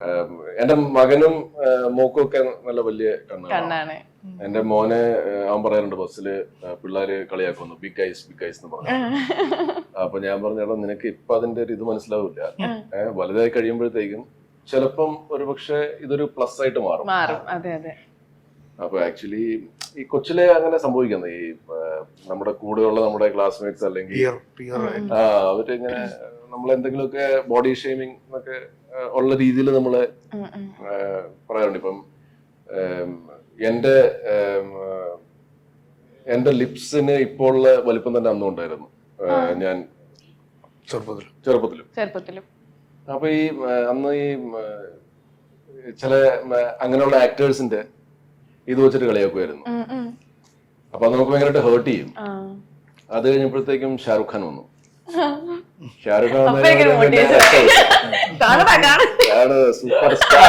എന്റെ മകനും മോക്കും ഒക്കെ നല്ല വലിയ കണ്ണാണ്. എന്റെ മോനെ അവൻ പറയാറുണ്ട് ബസ്സില് പിള്ളേര് കളിയാക്കുന്നു ബിഗ് ഐസ് എന്ന് പറഞ്ഞു. അപ്പൊ ഞാൻ പറഞ്ഞ നിനക്ക് ഇപ്പൊ അതിന്റെ ഒരു ഇത് മനസ്സിലാവില്ല, വലുതായി കഴിയുമ്പോഴത്തേക്കും ചിലപ്പം ഒരുപക്ഷെ ഇതൊരു പ്ലസ് ആയിട്ട് മാറും. അപ്പൊ ആക്ച്വലി ഈ കൊച്ചിലെ അങ്ങനെ സംഭവിക്കുന്നത് ഈ നമ്മുടെ കൂടെയുള്ള നമ്മുടെ ക്ലാസ്മേറ്റ്സ് അല്ലെങ്കിൽ അവരിങ്ങനെ നമ്മളെന്തെങ്കിലുമൊക്കെ ബോഡി ഷെയ്മിങ് എന്നൊക്കെ ഉള്ള രീതിയിൽ നമ്മള് പറയാറുണ്ട്. ഇപ്പം എന്റെ ലിപ്സിന് ഇപ്പോൾ ഉള്ള വലിപ്പം തന്നെ അന്നും ഉണ്ടായിരുന്നു ഞാൻ ചെറുപ്പത്തിലും. അപ്പൊ ഈ അന്ന് ഈ ചില അങ്ങനെയുള്ള ആക്ടേഴ്സിന്റെ ഇത് വെച്ചിട്ട് കളിയാക്കുമായിരുന്നു. അപ്പൊ അത് നമുക്ക് ഭയങ്കരമായിട്ട് ഹേർട്ട് ചെയ്യും. അത് കഴിഞ്ഞപ്പോഴത്തേക്കും ഷാറുഖ് ഖാൻ വന്നു. Shahrukh Khan super star.